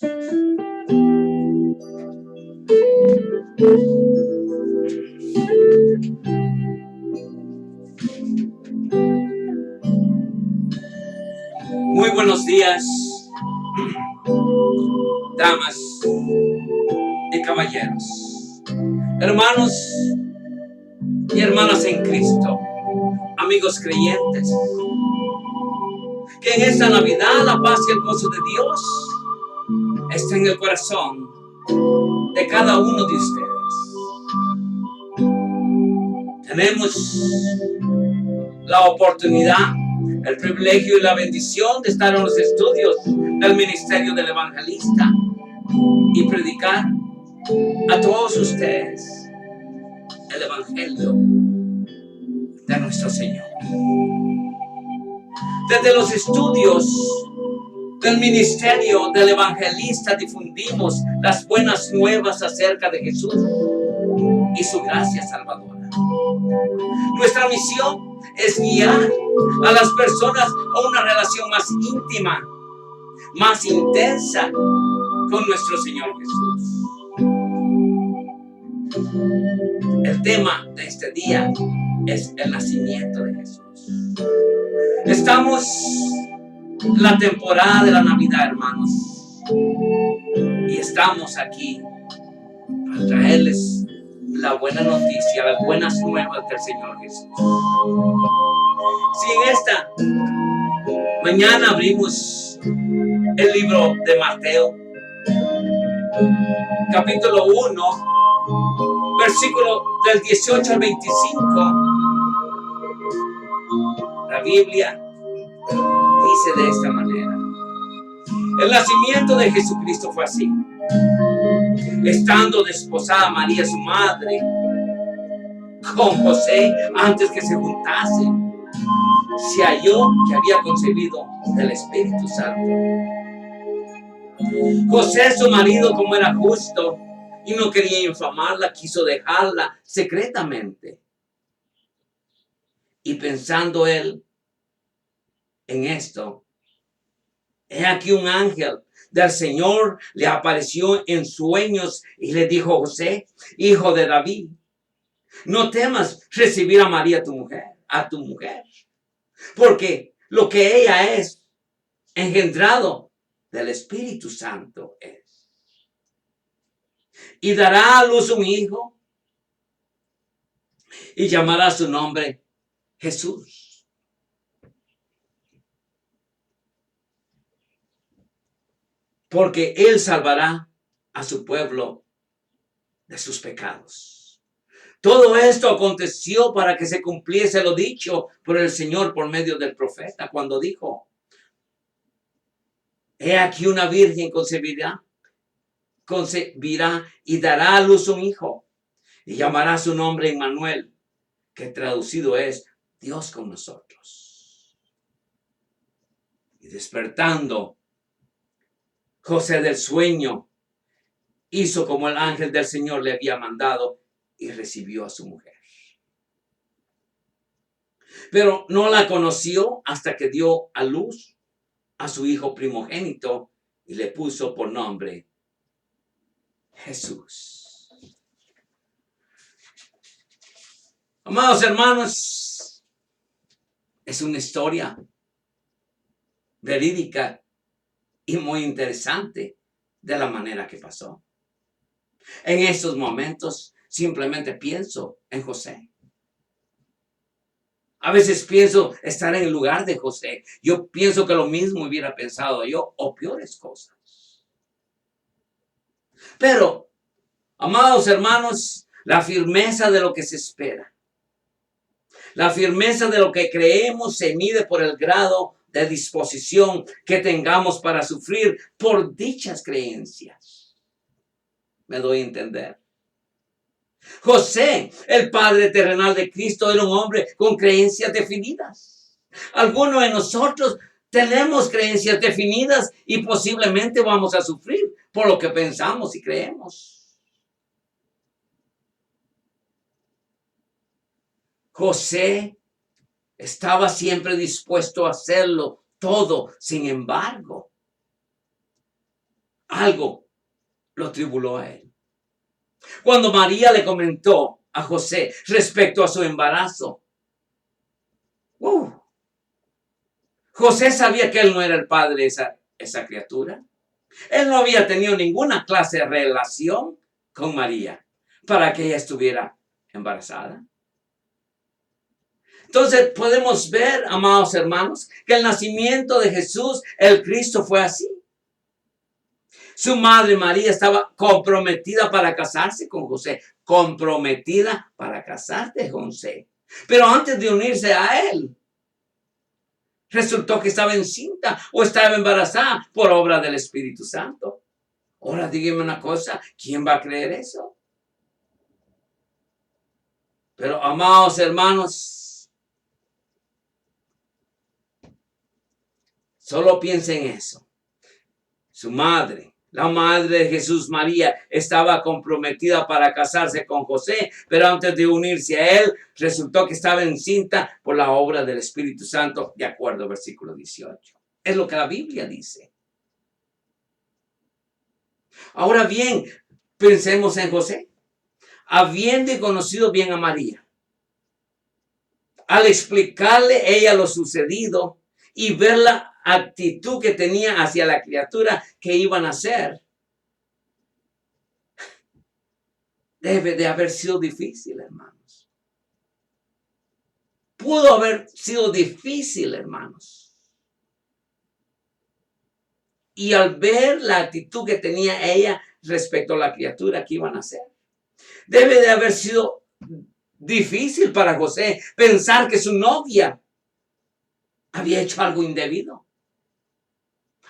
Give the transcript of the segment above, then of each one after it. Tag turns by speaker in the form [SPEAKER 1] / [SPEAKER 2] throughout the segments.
[SPEAKER 1] Muy buenos días, damas y caballeros, hermanos y hermanas en Cristo, amigos creyentes, que en esta Navidad la paz y el gozo de Dios esté en el corazón de cada uno de ustedes. Tenemos la oportunidad, el privilegio y la bendición de estar en los estudios del ministerio del evangelista y predicar a todos ustedes el evangelio de nuestro Señor. Desde los estudios del ministerio del evangelista difundimos las buenas nuevas acerca de Jesús y su gracia salvadora. Nuestra misión es guiar a las personas a una relación más íntima, más intensa con nuestro Señor Jesús. El tema de este día es el nacimiento de Jesús. Estamos en la temporada de la Navidad, hermanos, y estamos aquí para traerles la buena noticia, las buenas nuevas del Señor Jesús. Si en esta mañana abrimos el libro de Mateo, capítulo 1, versículo del 18 al 25, la Biblia dice de esta manera: el nacimiento de Jesucristo fue así. Estando desposada María, su madre, con José, antes que se juntasen, se halló que había concebido del Espíritu Santo. José, su marido, como era justo y no quería infamarla, quiso dejarla secretamente. Y pensando él en esto, he aquí un ángel del Señor le apareció en sueños y le dijo: José, hijo de David, no temas recibir a María tu mujer, porque lo que ella es engendrado del Espíritu Santo es. Y dará a luz un hijo y llamará su nombre Jesús. Porque él salvará a su pueblo de sus pecados. Todo esto aconteció para que se cumpliese lo dicho por el Señor por medio del profeta, cuando dijo: he aquí una virgen concebirá y dará a luz un hijo, y llamará su nombre Emmanuel, que traducido es Dios con nosotros. Y despertando José del sueño, hizo como el ángel del Señor le había mandado y recibió a su mujer. Pero no la conoció hasta que dio a luz a su hijo primogénito y le puso por nombre Jesús. Amados hermanos, es una historia verídica y muy interesante de la manera que pasó. En estos momentos simplemente pienso en José. A veces pienso estar en el lugar de José. Yo pienso que lo mismo hubiera pensado yo, o peores cosas. Pero, amados hermanos, la firmeza de lo que se espera, la firmeza de lo que creemos se mide por el grado de disposición que tengamos para sufrir por dichas creencias. ¿Me doy a entender? José, el padre terrenal de Cristo, era un hombre con creencias definidas. Algunos de nosotros tenemos creencias definidas y posiblemente vamos a sufrir por lo que pensamos y creemos. José estaba siempre dispuesto a hacerlo todo. Sin embargo, algo lo tribuló a él. Cuando María le comentó a José respecto a su embarazo, José sabía que él no era el padre de esa criatura. Él no había tenido ninguna clase de relación con María para que ella estuviera embarazada. Entonces podemos ver, amados hermanos, que el nacimiento de Jesús, el Cristo, fue así. Su madre María estaba comprometida para casarse con José. Comprometida para casarse con José. Pero antes de unirse a él, resultó que estaba encinta o estaba embarazada por obra del Espíritu Santo. Ahora dígame una cosa, ¿quién va a creer eso? Pero amados hermanos, solo piensen en eso. Su madre, la madre de Jesús, María, estaba comprometida para casarse con José, pero antes de unirse a él, resultó que estaba encinta por la obra del Espíritu Santo, de acuerdo al versículo 18. Es lo que la Biblia dice. Ahora bien, pensemos en José. Habiendo conocido bien a María, al explicarle ella lo sucedido y ver la actitud que tenía hacia la criatura que iban a nacer, debe de haber sido difícil, hermanos. Pudo haber sido difícil, hermanos. Y al ver la actitud que tenía ella respecto a la criatura que iban a nacer, debe de haber sido difícil para José pensar que su novia había hecho algo indebido,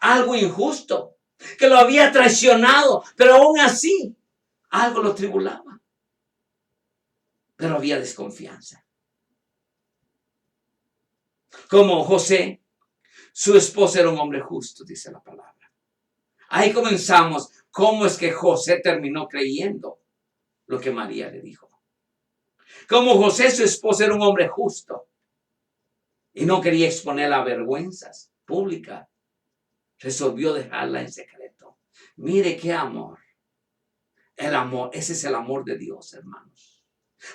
[SPEAKER 1] algo injusto, que lo había traicionado, pero aún así algo lo tribulaba. Pero había desconfianza. Como José, su esposo era un hombre justo, dice la palabra. Ahí comenzamos cómo es que José terminó creyendo lo que María le dijo. Como José, su esposo, era un hombre justo y no quería exponerla a vergüenzas públicas, resolvió dejarla en secreto. Mire qué amor. El amor, ese es el amor de Dios, hermanos.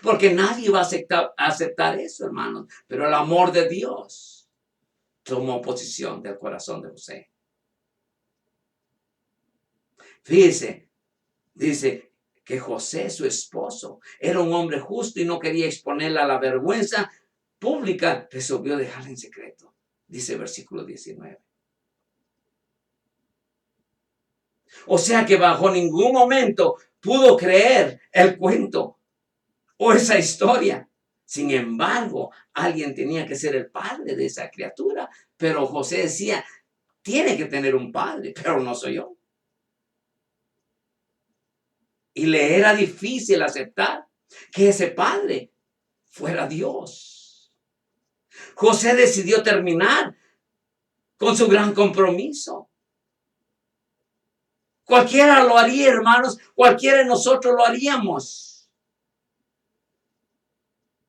[SPEAKER 1] Porque nadie va a aceptar eso, hermanos. Pero el amor de Dios tomó posición del corazón de José. Fíjese, dice que José, su esposo, era un hombre justo y no quería exponerla a la vergüenza pública, resolvió dejarla en secreto. Dice el versículo 19. O sea que bajo ningún momento pudo creer el cuento o esa historia. Sin embargo, alguien tenía que ser el padre de esa criatura. Pero José decía, tiene que tener un padre, pero no soy yo. Y le era difícil aceptar que ese padre fuera Dios. José decidió terminar con su gran compromiso. Cualquiera lo haría, hermanos. Cualquiera de nosotros lo haríamos.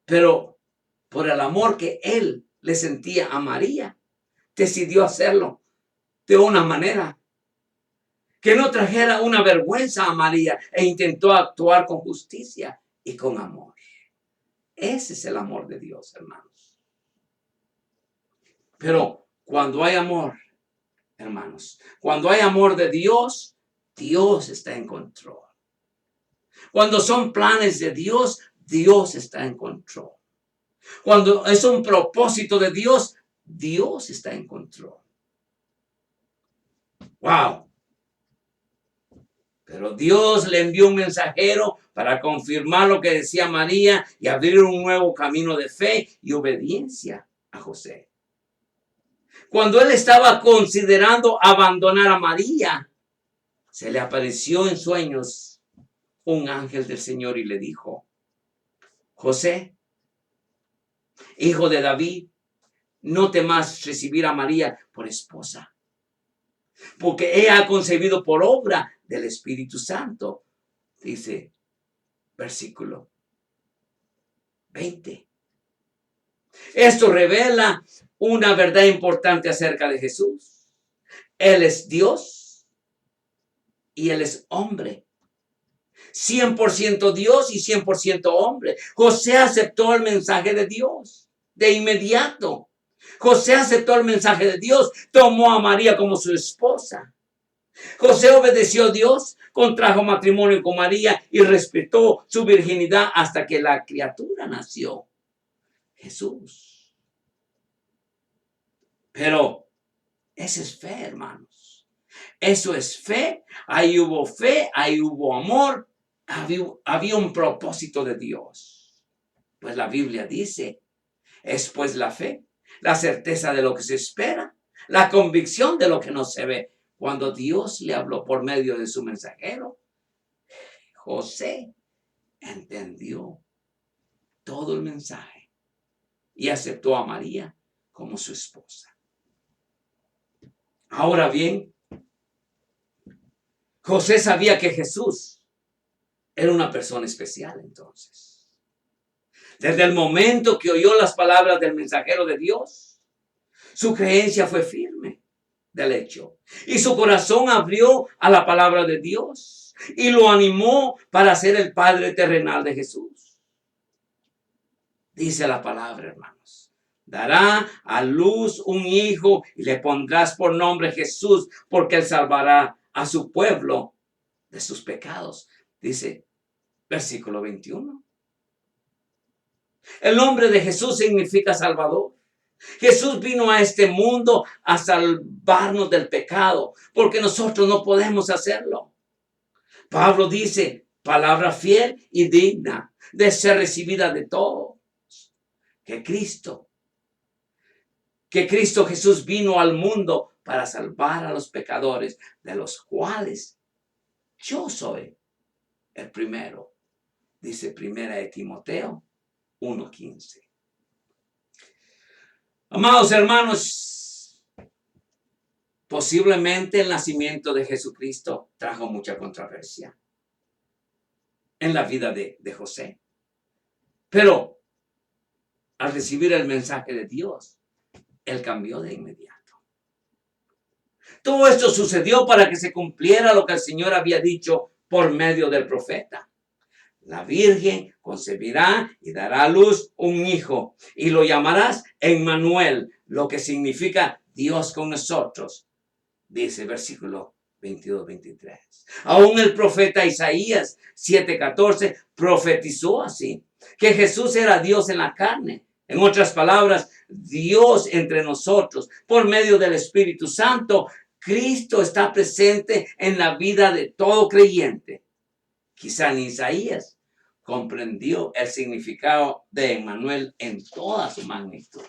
[SPEAKER 1] Pero por el amor que él le sentía a María, decidió hacerlo de una manera que no trajera una vergüenza a María e intentó actuar con justicia y con amor. Ese es el amor de Dios, hermanos. Pero cuando hay amor, hermanos, cuando hay amor de Dios, Dios está en control. Cuando son planes de Dios, Dios está en control. Cuando es un propósito de Dios, Dios está en control. ¡Wow! Pero Dios le envió un mensajero para confirmar lo que decía María y abrir un nuevo camino de fe y obediencia a José. Cuando él estaba considerando abandonar a María, se le apareció en sueños un ángel del Señor y le dijo: José, hijo de David, no temas recibir a María por esposa, porque ella ha concebido por obra del Espíritu Santo. Dice versículo 20. Esto revela una verdad importante acerca de Jesús. Él es Dios y él es hombre. 100% Dios y 100% hombre. José aceptó el mensaje de Dios de inmediato. José aceptó el mensaje de Dios, tomó a María como su esposa. José obedeció a Dios, contrajo matrimonio con María y respetó su virginidad hasta que la criatura nació, Jesús. Pero esa es fe, hermanos. Eso es fe. Ahí hubo amor, había un propósito de Dios. Pues la Biblia dice, es pues la fe, la certeza de lo que se espera, la convicción de lo que no se ve. Cuando Dios le habló por medio de su mensajero, José entendió todo el mensaje y aceptó a María como su esposa. Ahora bien, José sabía que Jesús era una persona especial entonces. Desde el momento que oyó las palabras del mensajero de Dios, su creencia fue firme del hecho y su corazón abrió a la palabra de Dios y lo animó para ser el padre terrenal de Jesús. Dice la palabra, hermanos, dará a luz un hijo y le pondrás por nombre Jesús, porque él salvará a su pueblo de sus pecados. Dice versículo 21. El nombre de Jesús significa Salvador. Jesús vino a este mundo a salvarnos del pecado, porque nosotros no podemos hacerlo. Pablo dice, palabra fiel y digna de ser recibida de todos, que Cristo Jesús vino al mundo para salvar a los pecadores, de los cuales yo soy el primero, dice primera de Timoteo 1:15. Amados hermanos, posiblemente el nacimiento de Jesucristo trajo mucha controversia en la vida de José. Pero al recibir el mensaje de Dios, él cambió de inmediato. Todo esto sucedió para que se cumpliera lo que el Señor había dicho por medio del profeta. La Virgen concebirá y dará a luz un hijo y lo llamarás Emmanuel, lo que significa Dios con nosotros, dice versículo 22-23. Aún el profeta Isaías 7:14 profetizó así, que Jesús era Dios en la carne. En otras palabras, Dios entre nosotros, por medio del Espíritu Santo. Cristo está presente en la vida de todo creyente. Quizá ni Isaías comprendió el significado de Emmanuel en toda su magnitud.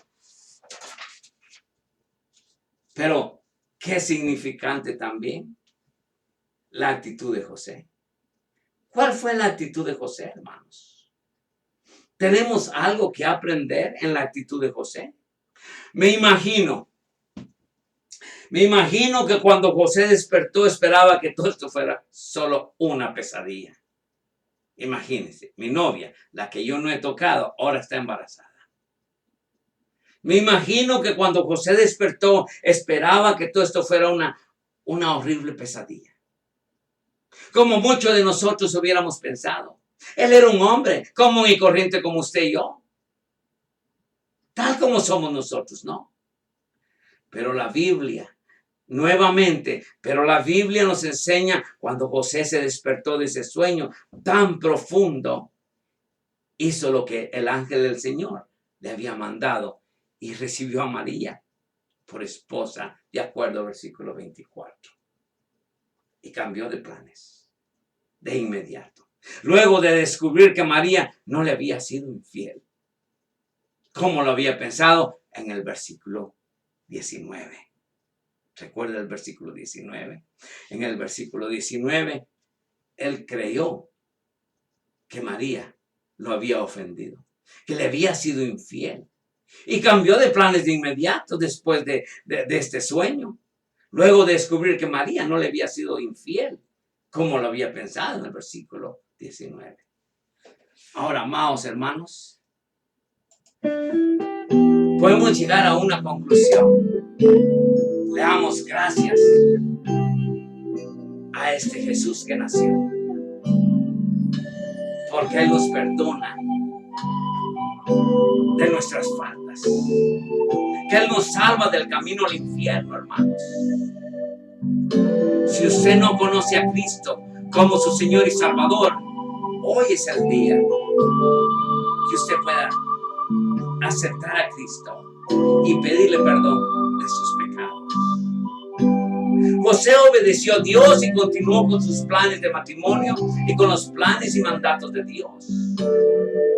[SPEAKER 1] Pero, qué significante también la actitud de José. ¿Cuál fue la actitud de José, hermanos? ¿Tenemos algo que aprender en la actitud de José? Me imagino que cuando José despertó esperaba que todo esto fuera solo una pesadilla. Imagínense, mi novia, la que yo no he tocado, ahora está embarazada. Me imagino que cuando José despertó esperaba que todo esto fuera una horrible pesadilla. Como muchos de nosotros hubiéramos pensado. Él era un hombre común y corriente como usted y yo. Tal como somos nosotros, ¿no? Pero la Biblia nos enseña cuando José se despertó de ese sueño tan profundo, hizo lo que el ángel del Señor le había mandado y recibió a María por esposa, de acuerdo al versículo 24. Y cambió de planes de inmediato. Luego de descubrir que María no le había sido infiel, como lo había pensado en el versículo 19. ¿Recuerda el versículo 19? En el versículo 19, él creyó que María lo había ofendido, que le había sido infiel. Y cambió de planes de inmediato después de este sueño. Luego de descubrir que María no le había sido infiel, como lo había pensado en el versículo 19. Ahora, amados hermanos, podemos llegar a una conclusión. Le damos gracias a a este Jesús que nació. Porque Él nos perdona de nuestras faltas. Que Él nos salva del camino al infierno, hermanos. Si usted no conoce a Cristo como su Señor y Salvador, hoy es el día que usted pueda aceptar a Cristo y pedirle perdón de sus pecados. José obedeció a Dios y continuó con sus planes de matrimonio y con los planes y mandatos de Dios.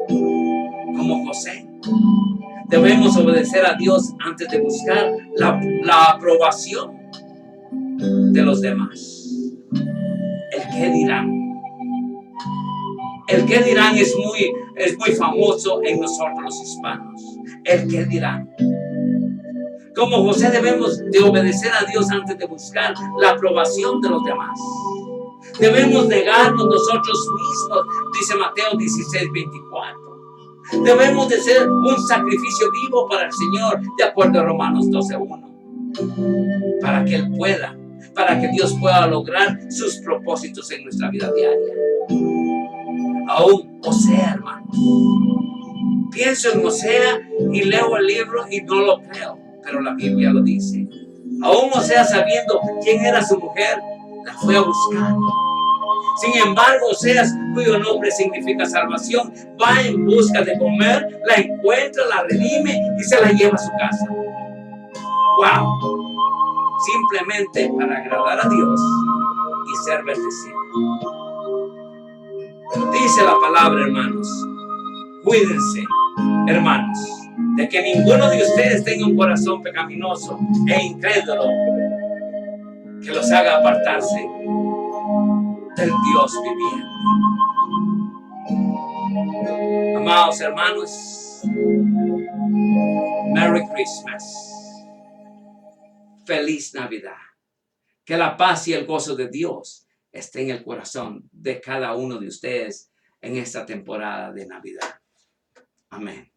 [SPEAKER 1] Como José, debemos obedecer a Dios antes de buscar la aprobación de los demás. El qué dirán. El qué dirán es muy famoso en nosotros los hispanos. El qué dirán. Como José debemos de obedecer a Dios antes de buscar la aprobación de los demás. Debemos negarnos nosotros mismos, dice Mateo 16:24. Debemos de ser un sacrificio vivo para el Señor, de acuerdo a Romanos 12:1. Para que Dios pueda lograr sus propósitos en nuestra vida diaria. Aún Osea, hermanos. Pienso en Osea y leo el libro y no lo creo, pero la Biblia lo dice. Aún Osea, sabiendo quién era su mujer, la fue a buscar. Sin embargo, Oseas, cuyo nombre significa salvación, va en busca de comer, la encuentra, la redime y se la lleva a su casa. ¡Wow! Simplemente para agradar a Dios y ser bendecido. Dice la palabra, hermanos, cuídense, hermanos, de que ninguno de ustedes tenga un corazón pecaminoso e incrédulo que los haga apartarse del Dios viviente. Amados hermanos, Merry Christmas. Feliz Navidad. Que la paz y el gozo de Dios esté en el corazón de cada uno de ustedes en esta temporada de Navidad. Amén.